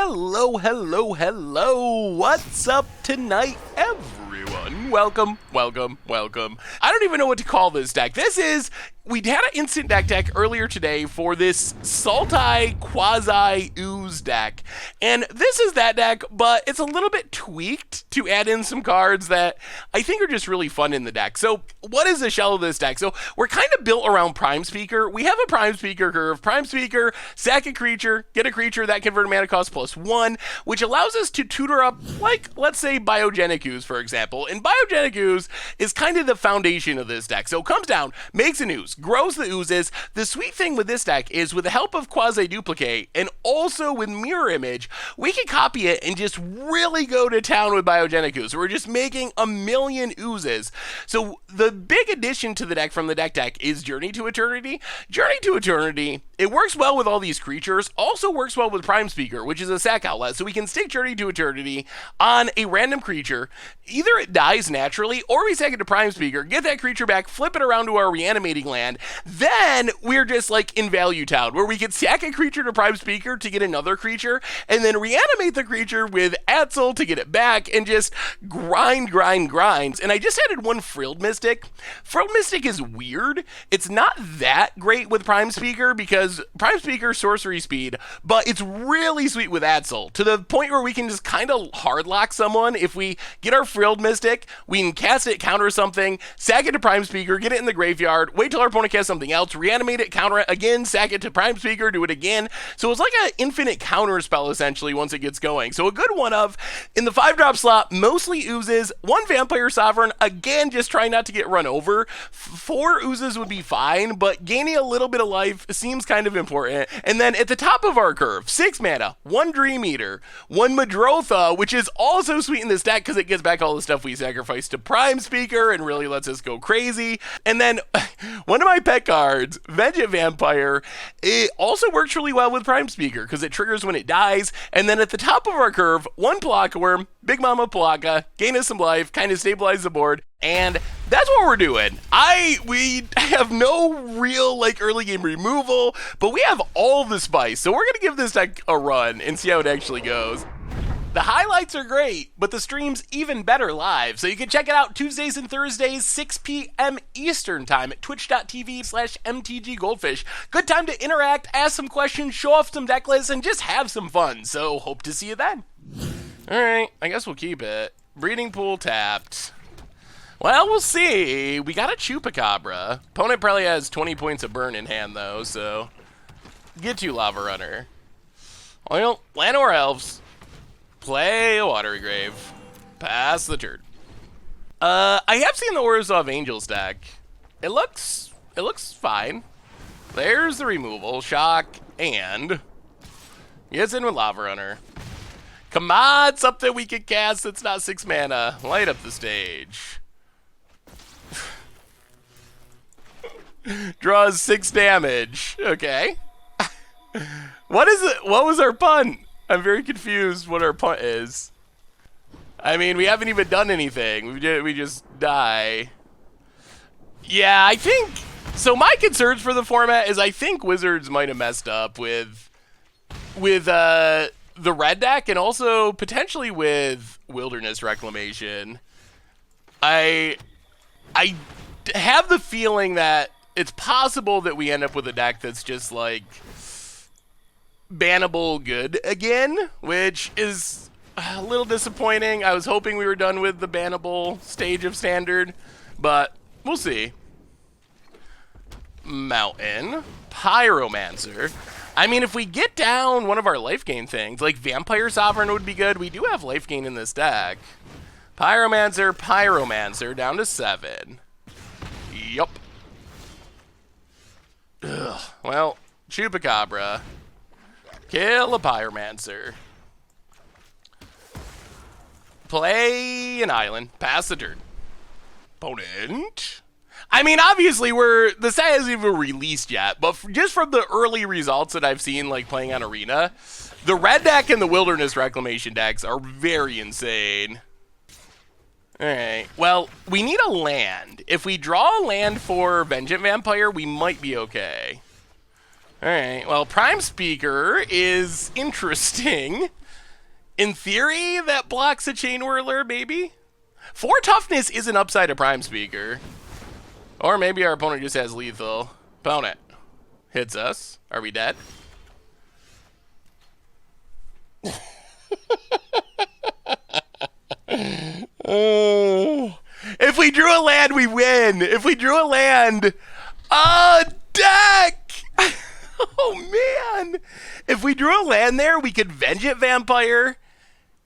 Hello, hello, hello. What's up tonight, everyone? Welcome, welcome, welcome. I don't even know what to call this deck. We had an instant deck earlier today for this Sultai Quasi Ooze deck. And this is that deck, but it's a little bit tweaked to add in some cards that I think are just really fun in the deck. So what is the shell of this deck? So we're kind of built around Prime Speaker. We have a Prime Speaker curve. Prime Speaker, sack a creature, get a creature that convert mana cost +1, which allows us to tutor up, like, let's say Biogenic Ooze, for example. And Biogenic Ooze is kind of the foundation of this deck. So it comes down, makes an ooze, grows the oozes. The sweet thing with this deck is with the help of Quasiduplicate and also with Mirror Image, we can copy it and just really go to town with Biogenic Ooze. We're just making a million oozes. So the big addition to the deck from the deck is Journey to Eternity. Journey to Eternity, it works well with all these creatures, also works well with Prime Speaker, which is a sack outlet. So we can stick Journey to Eternity on a random creature. Either it dies naturally, or we sack it to Prime Speaker, get that creature back, flip it around to our reanimating land. Then we're just like in Value Town, where we can sack a creature to Prime Speaker to get another creature, and then reanimate the creature with Atzel to get it back, and just grind. And I just added one Frilled Mystic. Frilled Mystic is weird. It's not that great with Prime Speaker, because Prime Speaker sorcery speed, but it's really sweet with Atzel, to the point where we can just kind of hard lock someone. If we get our Frilled Mystic, we can cast it, counter something, sack it to Prime Speaker, get it in the graveyard, wait till our opponent casts something else, reanimate it, counter it again, sack it to Prime Speaker, do it again. So it's like an infinite counter spell, essentially, once it gets going. So a good one of, in the 5-drop slot, mostly oozes, 1 Vampire Sovereign, again, just trying not to get run over. 4 oozes would be fine, but gaining a little bit of life seems kind of important. And then at the top of our curve, 6 mana, 1 Dream Eater, 1 Madrotha, which is also sweet in this deck because it gets back all the stuff we sacrificed to Prime Speaker and really lets us go crazy. And then one of my pet cards, Vengeant Vampire, it also works really well with Prime Speaker because it triggers when it dies. And then at the top of our curve, 1 Palaka Worm, Big Mama Palaka, gain us some life, kind of stabilize the board, and that's what we're doing. We have no real early game removal, but we have all the spice, so we're gonna give this deck a run and see how it actually goes. The highlights are great, but the stream's even better live, so you can check it out Tuesdays and Thursdays, 6 p.m. Eastern time at twitch.tv/MTGGoldfish. Good time to interact, ask some questions, show off some deck lists, and just have some fun, so hope to see you then. Alright, I guess we'll keep it. Breeding Pool tapped. Well, we'll see. We got a Chupacabra. Opponent probably has 20 points of burn in hand, though, so get you, Lava Runner. Well, land or elves. Play a Watery Grave. Pass the turn. I have seen the Orzhov Angels deck. It looks fine. There's the removal, shock, and gets in with Lava Runner. Come on, something we can cast that's not 6 mana. Light up the stage. Draws 6 damage. Okay. What is it? What was our punt? I'm very confused what our punt is. I mean, we haven't even done anything. We just die. Yeah, I think... So my concerns for the format is I think Wizards might have messed up with the red deck and also potentially with Wilderness Reclamation. I have the feeling that it's possible that we end up with a deck that's just bannable good again, which is a little disappointing. I was hoping we were done with the bannable stage of Standard, but we'll see. Mountain, Pyromancer. I mean, if we get down one of our life gain things, like Vampire Sovereign would be good. We do have life gain in this deck. Pyromancer, down to 7. Yup. Ugh. Well, Chupacabra. Kill a Pyromancer. Play an island. Pass the turn. Opponent. I mean, obviously, the set hasn't even released yet, but just from the early results that I've seen, playing on Arena, the red deck and the Wilderness Reclamation decks are very insane. Alright, well, we need a land. If we draw a land for Vengeant Vampire, we might be okay. Alright, well, Prime Speaker is interesting. In theory, that blocks a Chain Whirler, maybe? 4 toughness is an upside to Prime Speaker. Or maybe our opponent just has lethal. Opponent hits us. Are we dead? If we drew a land, we win. If we drew a land, deck. Oh man! If we drew a land there, we could Vengeance Vampire,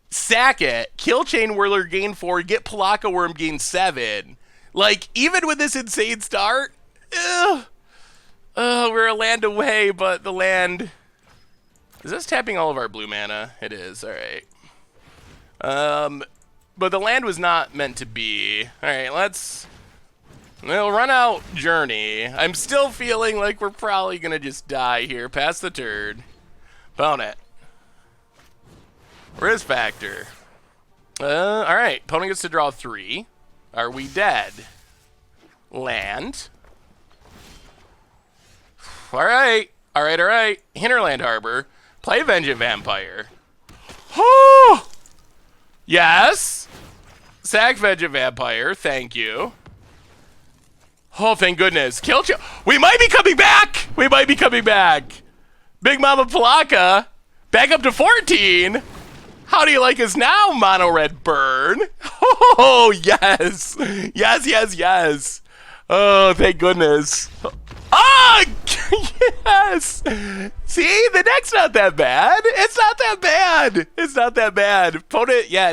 sack it, kill Chain Whirler, gain 4, get Palaka Worm, gain 7. Like, even with this insane start, we're a land away, but the land... Is this tapping all of our blue mana? It is, alright. But the land was not meant to be. Alright, we'll run out Journey. I'm still feeling like we're probably gonna just die here. Pass the turn. Opponent. Risk factor. Alright. Opponent gets to draw 3. Are we dead? Land. Alright. Alright. Hinterland Harbor. Play Vengeance Vampire. Oh! Yes! Sack Vengeance Vampire. Thank you. Oh, thank goodness. Kill. We might be coming back! We might be coming back! Big Mama Palaka. Back up to 14. How do you like us now, Mono Red Burn? Oh, yes. Yes. Oh, thank goodness. Oh, yes. See, the deck's not that bad. It's not that bad.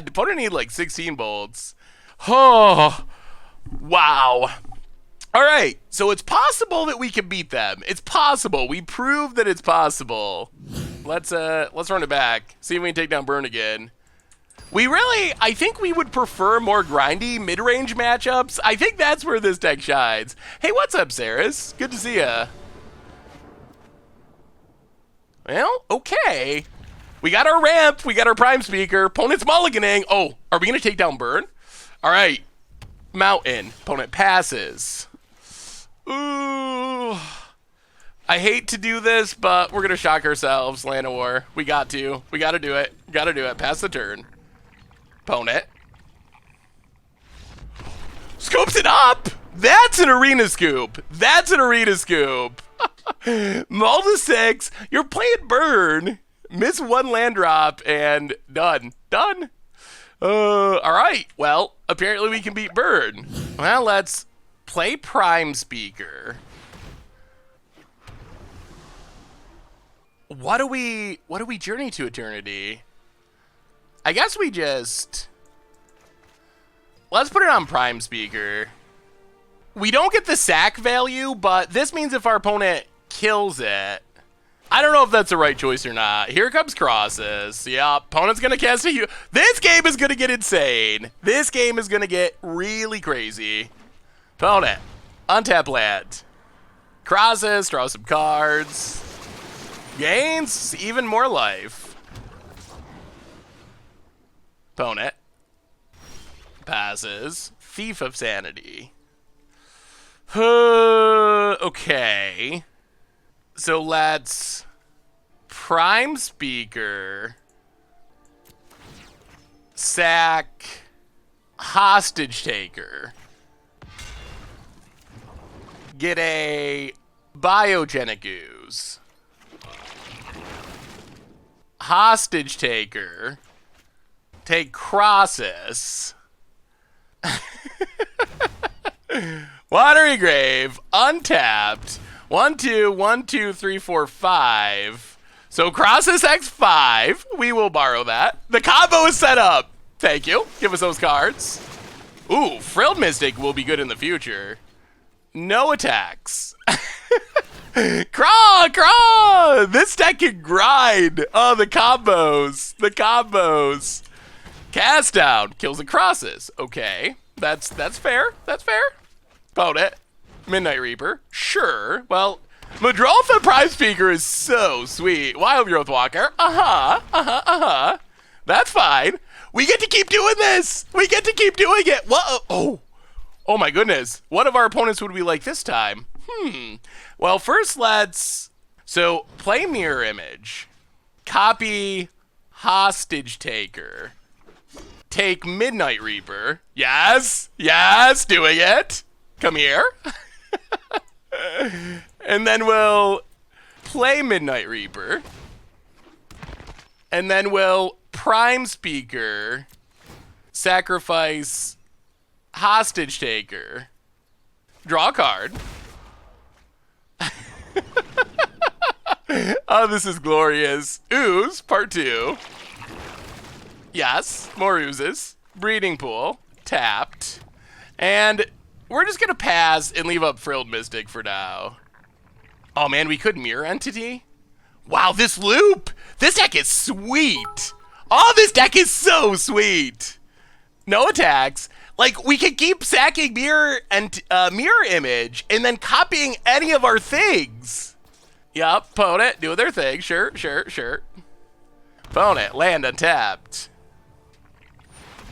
Opponent need like 16 bolts. Oh, wow. All right, so it's possible that we can beat them. It's possible. We proved that it's possible. Let's run it back. See if we can take down Burn again. I think we would prefer more grindy mid-range matchups. I think that's where this deck shines. Hey, what's up, Saris? Good to see ya. Well, okay. We got our ramp. We got our Prime Speaker. Opponent's mulliganing. Oh, are we going to take down Burn? All right. Mountain. Opponent passes. Ooh. I hate to do this, but we're going to shock ourselves. Land of War. We got to. We got to do it. Got to do it. Pass the turn. Opponent. Scoops it up. That's an arena scoop. Multi 6. You're playing Burn. Miss 1 land drop and done. All right. Well, apparently we can beat Burn. Well, let's play Prime Speaker. What do we journey to Eternity? I guess we just... Let's put it on Prime Speaker. We don't get the sack value, but this means if our opponent kills it... I don't know if that's the right choice or not. Here comes Crosses. Yeah, opponent's going to cast a huge... This game is going to get insane. This game is going to get really crazy. Opponent. Untap land. Crosses, draw some cards. Gains even more life. Opponent. Passes. Thief of Sanity. Okay. So let's Prime Speaker. Sack. Hostage Taker. Get a Biogenic Ooze. Hostage Taker. Take Crosses. Watery Grave. Untapped. 1, 2, 1, 2, 3, 4, 5. So Crosses X5. We will borrow that. The combo is set up. Thank you. Give us those cards. Ooh, Frilled Mystic will be good in the future. No attacks. Craw! This deck can grind. Oh, the combos. Cast down. Kills and Crosses. Okay. That's fair. Opponent. Midnight Reaper. Sure. Well, Madrolfa Prime Speaker is so sweet. Wild Growth Walker. That's fine. We get to keep doing this. We get to keep doing it. Whoa. Oh my goodness. One of our opponents would we like this time? Well, first let's So play mirror image. Copy hostage taker. Take Midnight Reaper. Yes, yes, doing it. Come here. And then we'll play Midnight Reaper. And then we'll Prime Speaker. Sacrifice hostage taker. Draw a card. Oh, this is glorious. Ooze, part 2. Yes, more oozes. Breeding pool. Tapped. And we're just going to pass and leave up Frilled Mystic for now. Oh, man, we could Mirror Entity? Wow, this loop! This deck is sweet! Oh, this deck is so sweet! No attacks. Like, we could keep sacking Mirror and Mirror Image and then copying any of our things. Yup, opponent, doing their thing. Sure, sure, sure. Opponent, land untapped.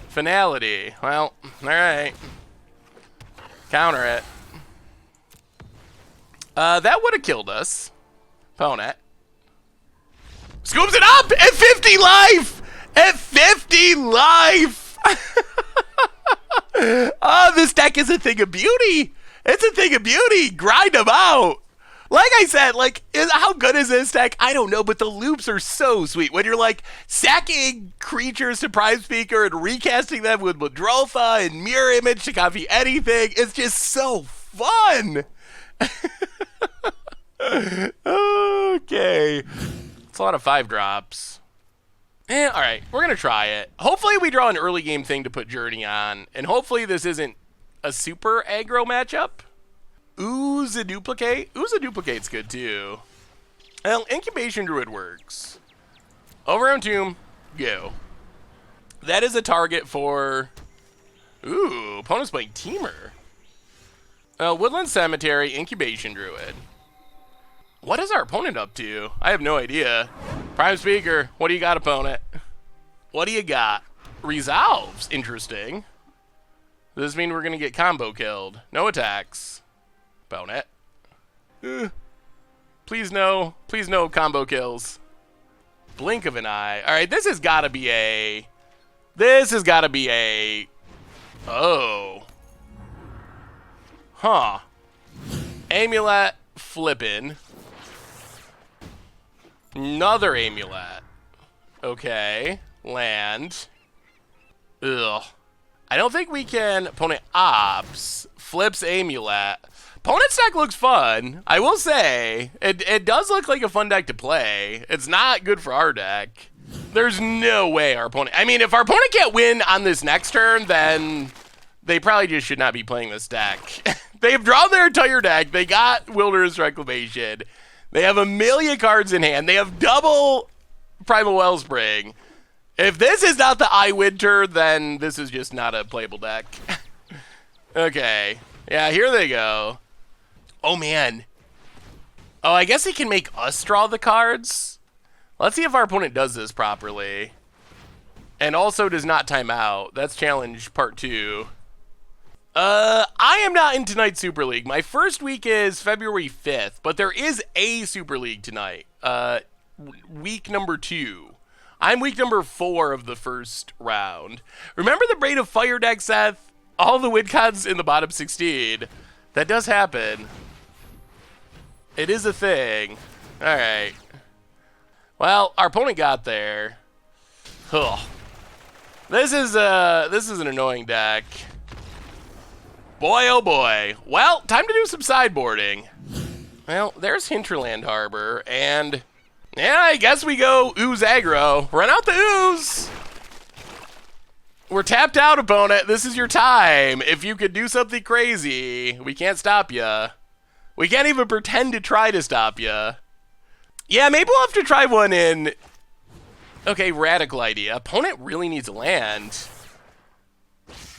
Finality. Well, alright. Counter it. That would have killed us. Opponent. Scoops it up at 50 life! At 50 life! Oh, this deck is a thing of beauty. It's a thing of beauty. Grind them out. Like I said, like, how good is this deck? I don't know, but the loops are so sweet. When you're, like, sacking creatures to Prime Speaker and recasting them with Madrotha and Mirror Image to copy anything, it's just so fun. Okay. It's a lot of 5-drops. Alright, we're going to try it. Hopefully we draw an early game thing to put Journey on, and hopefully this isn't a super aggro matchup. Oozing-duplicate? Oozing-duplicate's good too. Well, Incubation Druid works. Overgrown Tomb, go. That is a target for... Ooh, opponent's playing Teamer. Woodland Cemetery, Incubation Druid. What is our opponent up to? I have no idea. Prime Speaker, what do you got, opponent? What do you got? Resolves, interesting. Does this mean we're going to get combo killed? No attacks. Opponent. Please no combo kills. Blink of an eye. Alright, this has got to be a... Oh. Huh. Amulet, flippin'. Another amulet. Okay. Land. Ugh. I don't think we can... Opponent ops. Flips amulet. Opponent's deck looks fun. I will say, it does look like a fun deck to play. It's not good for our deck. There's no way our opponent... I mean, if our opponent can't win on this next turn, then they probably just should not be playing this deck. They've drawn their entire deck. They got Wilderness Reclamation. They have a million cards in hand. They have double Primal Wellspring. If this is not the I Winter, then this is just not a playable deck. Okay. Yeah, here they go. Oh, man. Oh, I guess he can make us draw the cards. Let's see if our opponent does this properly. And also does not time out. That's challenge part 2. I am not in tonight's Super League. My first week is February 5th, but there is a Super League tonight. Week number 2. I'm week number 4 of the first round. Remember the Braid of Fire deck, Seth? All the win cons in the bottom 16. That does happen. It is a thing. Alright. Well, our opponent got there. Ugh. This is an annoying deck. Boy, oh boy. Well, time to do some sideboarding. Well, there's Hinterland Harbor, and yeah, I guess we go ooze aggro. Run out the ooze. We're tapped out, opponent. This is your time. If you could do something crazy, we can't stop ya. We can't even pretend to try to stop ya. Yeah, maybe we'll have to try one in... Okay, radical idea. Opponent really needs a land.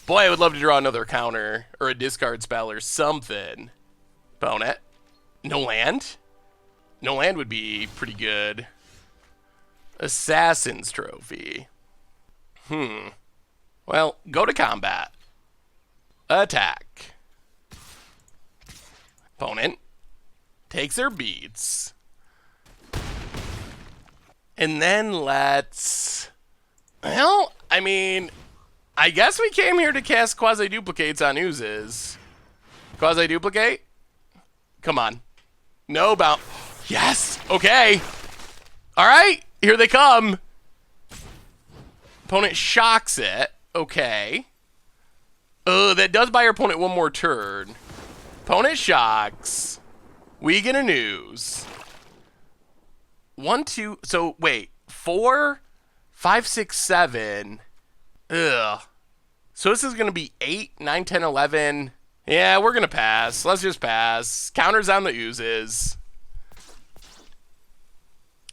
Boy, I would love to draw another counter, or a discard spell, or something. Opponent. No land? No land would be pretty good. Assassin's Trophy. Well, go to combat. Attack. Opponent takes their beats. And then let's... Well, I mean, I guess we came here to cast Quasiduplicates on Oozes. Quasiduplicate? Come on. No bounce. Yes! Okay. Alright, here they come. Opponent shocks it. Okay. That does buy our opponent one more turn. Opponent shocks. We get an ooze. 1, 2, so wait. 4, 5, 6, 7. Ugh. So this is going to be 8, 9, 10, 11. Yeah, we're going to pass. Let's just pass. Counters on the oozes.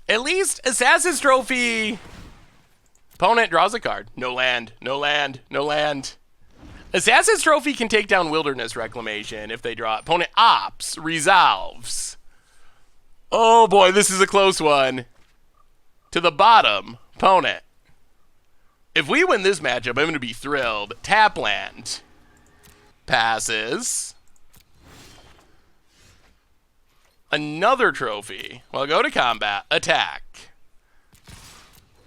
At least Assassin's Trophy. Opponent draws a card. No land. No land. No land. Assassin's Trophy can take down Wilderness Reclamation if they draw it. Opponent opts. Resolves. Oh boy, this is a close one. To the bottom. Opponent. If we win this matchup, I'm going to be thrilled. Tap land. Passes. Another trophy. Well, go to combat. Attack.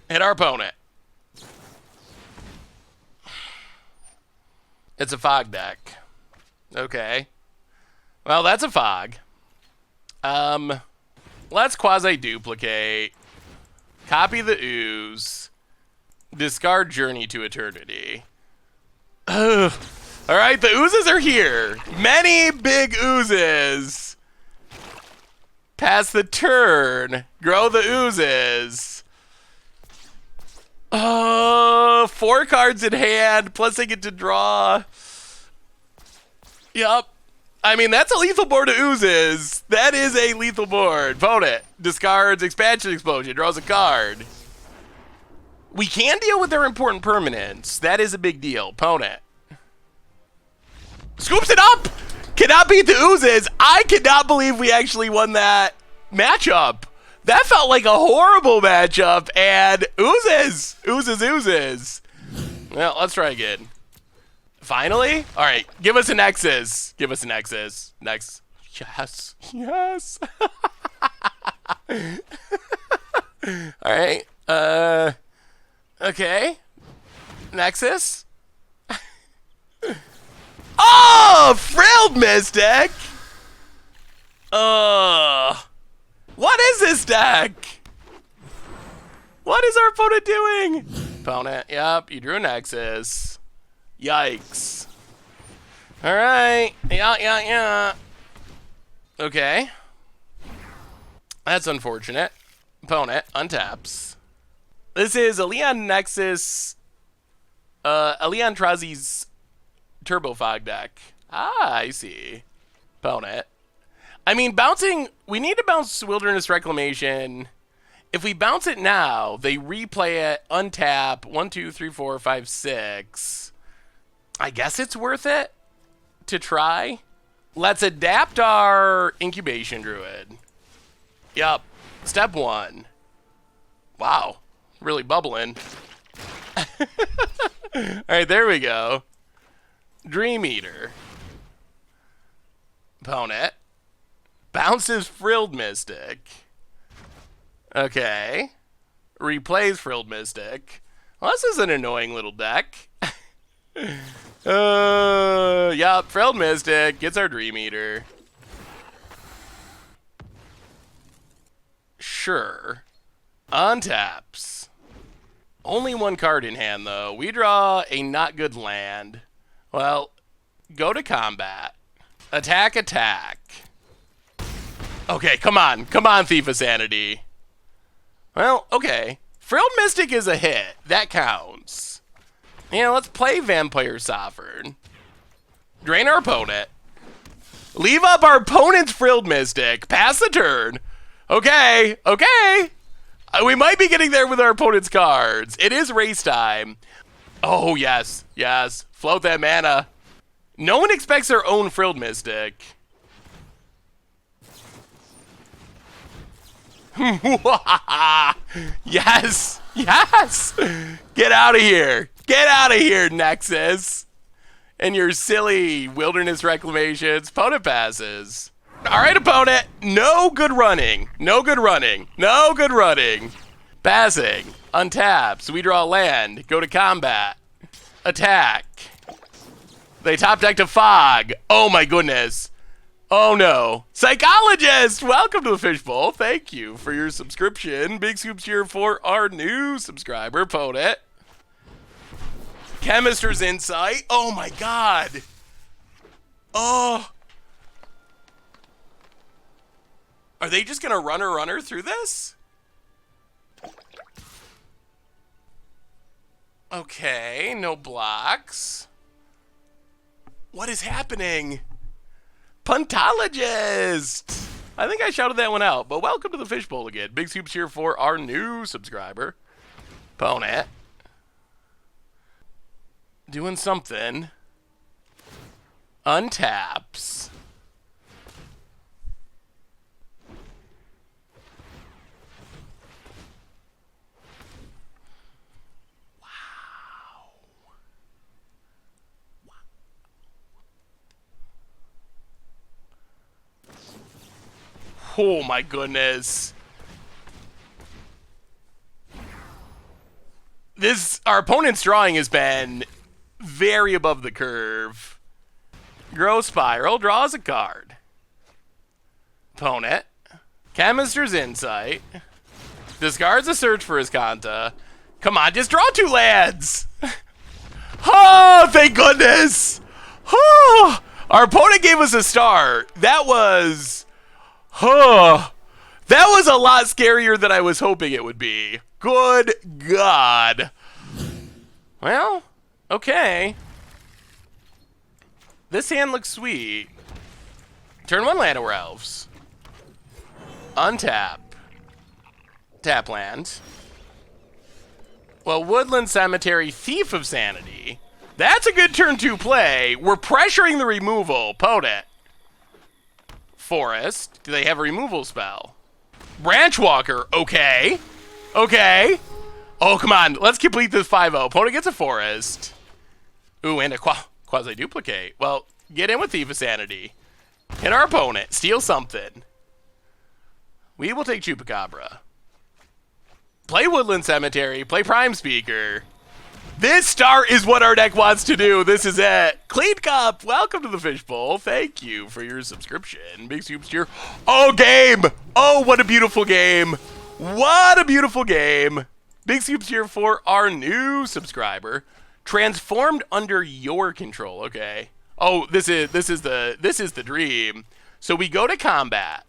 Hit our opponent. It's a fog deck. Okay. Well, that's a fog. Let's quasi-duplicate. Copy the ooze. Discard Journey to Eternity. Ugh. All right, the oozes are here. Many big oozes. Pass the turn. Grow the oozes. 4 cards in hand, plus they get to draw. Yup. I mean, that's a lethal board of oozes. That is a lethal board. Opponent discards Expansion Explosion, draws a card. We can deal with their important permanents. That is a big deal. Opponent scoops it up. Cannot beat the oozes. I cannot believe we actually won that matchup. That felt like a horrible matchup. And oozes. Well, let's try again. Finally? All right. Give us a Nexus. Give us a Nexus. Next. Yes. Yes. All right. Okay. Nexus. Oh, Frilled Mystic. What is this deck? What is our opponent doing? Opponent, yep, you drew a Nexus. Yikes. All right, yeah. Okay. That's unfortunate. Opponent untaps. This is a Leon Nexus, a Leon Trazi's Turbo Fog deck. Ah, I see. Opponent. I mean, bouncing, we need to bounce Wilderness Reclamation. If we bounce it now, they replay it, untap, 1, 2, 3, 4, 5, 6. I guess it's worth it to try. Let's adapt our Incubation Druid. Yup. Step 1. Wow. Really bubbling. All right, there we go. Dream Eater. Opponent. Bounces Frilled Mystic. Okay. Replays Frilled Mystic. Well, this is an annoying little deck. Yup, Frilled Mystic gets our Dream Eater. Sure. Untaps. Only 1 card in hand, though. We draw a not good land. Well, go to combat. Attack. Okay, come on, Thief of Sanity. Well, okay. Frilled Mystic is a hit. That counts. Yeah, let's play Vampire Sovereign. Drain our opponent. Leave up our opponent's Frilled Mystic. Pass the turn. Okay. We might be getting there with our opponent's cards. It is race time. Oh, yes. Float that mana. No one expects their own Frilled Mystic. Yes. Get out of here, Nexus. And your silly Wilderness Reclamations. Opponent passes. All right, opponent. No good running. Passing. Untap. So we draw a land. Go to combat. Attack. They top deck to Fog. Oh my goodness. Oh no. Psychologist! Welcome to the Fishbowl. Thank you for your subscription. Big scoops here for our new subscriber, Ponit. Chemister's Insight. Oh my god. Oh. Are they just gonna runner through this? Okay, no blocks. What is happening? Puntologist! I think I shouted that one out, but welcome to the Fishbowl again. Big scoops here for our new subscriber, Ponit. Doing something. Untaps. Oh my goodness. Our opponent's drawing has been very above the curve. Grow Spiral draws a card. Opponent. Chemister's Insight. Discards a Search for his Kanta. Come on, just draw 2 lands. Oh, thank goodness. Oh, our opponent gave us a start. That was... Oh, that was a lot scarier than I was hoping it would be. Good God. Well, okay. This hand looks sweet. Turn 1 Land Over Elves. Untap. Tap land. Well, Woodland Cemetery, Thief of Sanity. That's a good turn 2 play. We're pressuring the removal. Ponit. Forest. Do they have a removal spell? Branchwalker. Okay. Okay. Oh, come on. Let's complete this 5-0. Opponent gets a forest. Ooh, and a Quasiduplicate. Well, get in with Thief of Sanity. Hit our opponent. Steal something. We will take Chupacabra. Play Woodland Cemetery. Play Prime Speaker. This start is what our deck wants to do. This is it. Clean Cup, welcome to the Fishbowl. Thank you for your subscription. Big scoops here. Oh, game. Oh, what a beautiful game. What a beautiful game. Big scoops here for our new subscriber. Transformed under your control. Okay. Oh, this is the dream. So we go to combat.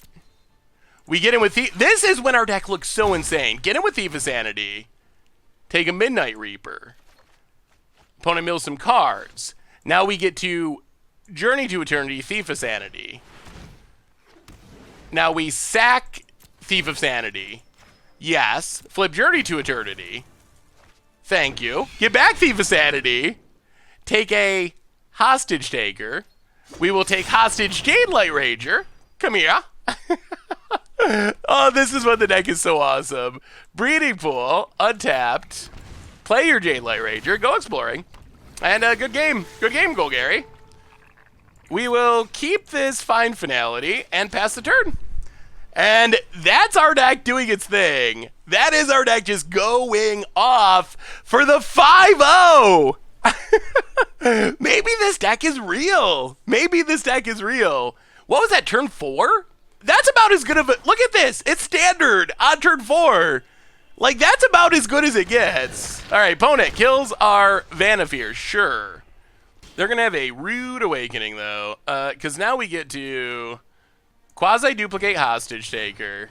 We get in with this is when our deck looks so insane. Get in with Thief of Sanity. Take a Midnight Reaper. Opponent mills some cards. Now we get to Journey to Eternity, Thief of Sanity. Now we sack Thief of Sanity. Yes. Flip Journey to Eternity. Thank you. Get back Thief of Sanity. Take a Hostage Taker. We will take Hostage Jade Light Rager. Come here. Oh, this is when the deck is so awesome. Breeding Pool, untapped. Play your Jade Light Rager, go exploring. And good game. Good game, Golgari. We will keep this fine finality and pass the turn. And that's our deck doing its thing. That is our deck just going off for the 5-0. Maybe this deck is real. Maybe this deck is real. What was that, turn 4? That's about as good of a... Look at this. It's standard on turn 4. Like, that's about as good as it gets. All right, opponent kills our Vannifar. Sure. They're going to have a rude awakening, though. Because now we get to Quasiduplicate Hostage Taker.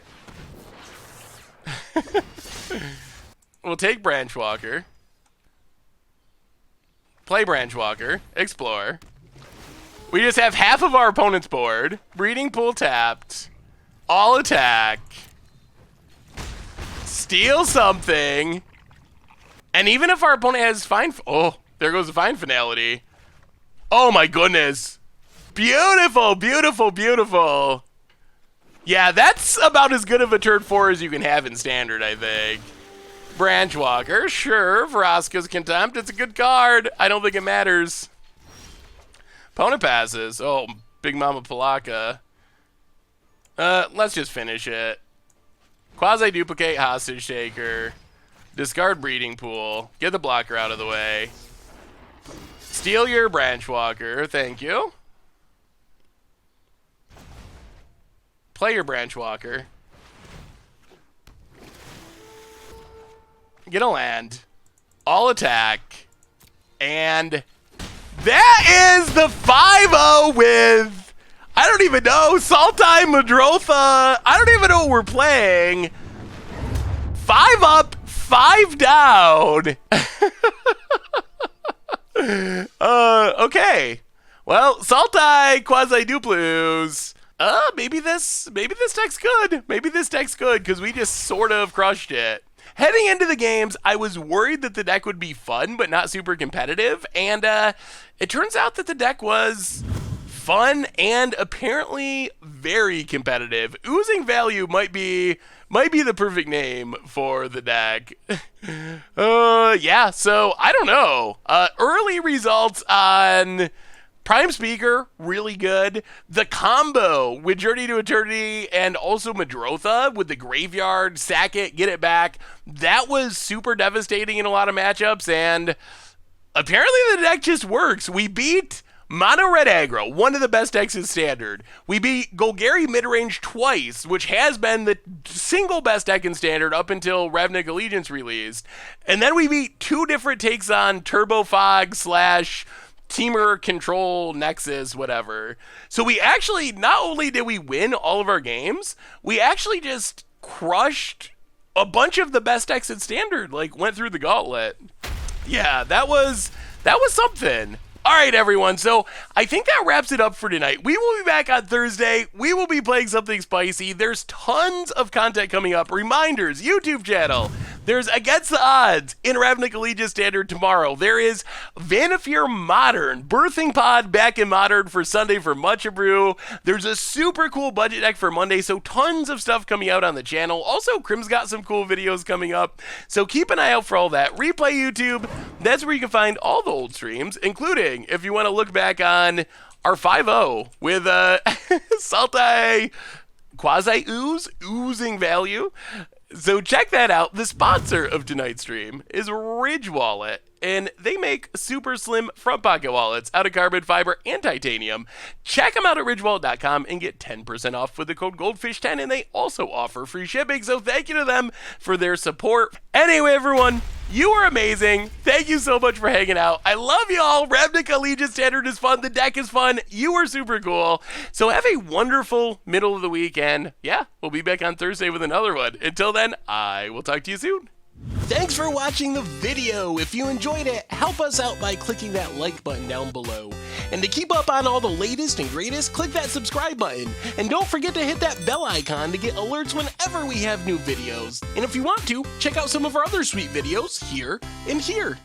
We'll take Branchwalker. Play Branchwalker. Explore. We just have half of our opponent's board. Breeding Pool tapped. All attack. Steal something. And even if our opponent has fine... Oh, there goes the fine finality. Oh my goodness. Beautiful, beautiful, beautiful. Yeah, that's about as good of a turn 4 as you can have in standard, I think. Branchwalker, sure. Vraska's Contempt. It's a good card. I don't think it matters. Opponent passes. Oh, Big Mama Palaka. Let's just finish it. Quasiduplicate, Hostage Taker. Discard Breeding Pool. Get the blocker out of the way. Steal your Branchwalker. Thank you. Play your Branchwalker. Get a land. All attack. And that is the 5-0 with, I don't even know, Sultai Madrotha. I don't even know what we're playing. 5 up, 5 down. Okay. Well, Sultai Quasiduplicate. Maybe this deck's good. Maybe this deck's good because we just sort of crushed it. Heading into the games, I was worried that the deck would be fun but not super competitive, and it turns out that the deck was fun and apparently very competitive. Oozing Value might be the perfect name for the deck. Yeah, so I don't know. Early results on Prime Speaker, really good. The combo with Journey to Eternity and also Madrotha with the Graveyard, sack it, get it back, that was super devastating in a lot of matchups, and apparently the deck just works. We beat Mono Red Aggro, one of the best decks in Standard. We beat Golgari Midrange twice, which has been the single best deck in Standard up until Ravnica Allegiance released. And then we beat 2 different takes on Turbo Fog / Teamer Control Nexus, whatever. So we actually, not only did we win all of our games, we actually just crushed a bunch of the best decks in Standard, like went through the gauntlet. Yeah, that was something. All right, everyone, so I think that wraps it up for tonight. We will be back on Thursday. We will be playing something spicy. There's tons of content coming up. Reminders, YouTube channel. There's Against the Odds in Ravnica Allegiance Standard tomorrow. There is Vannifar Modern, Birthing Pod back in Modern for Sunday for Much Brew. There's a super cool budget deck for Monday, so tons of stuff coming out on the channel. Also, Crim's got some cool videos coming up, so keep an eye out for all that. Replay YouTube, that's where you can find all the old streams, including if you want to look back on our 5-0 with Sultai Oozing Value. So check that out. The sponsor of tonight's stream is Ridge Wallet, and they make super slim front pocket wallets out of carbon fiber and titanium. Check them out at ridgewallet.com and get 10% off with the code Goldfish10, and they also offer free shipping, so thank you to them for their support. Anyway, everyone, you are amazing. Thank you so much for hanging out. I love y'all. Ravnica Allegiance Standard is fun. The deck is fun. You are super cool. So have a wonderful middle of the week, and yeah, we'll be back on Thursday with another one. Until then, I will talk to you soon. Thanks for watching the video. If you enjoyed it, help us out by clicking that like button down below. And to keep up on all the latest and greatest, click that subscribe button. And don't forget to hit that bell icon to get alerts whenever we have new videos. And if you want to, check out some of our other sweet videos here and here.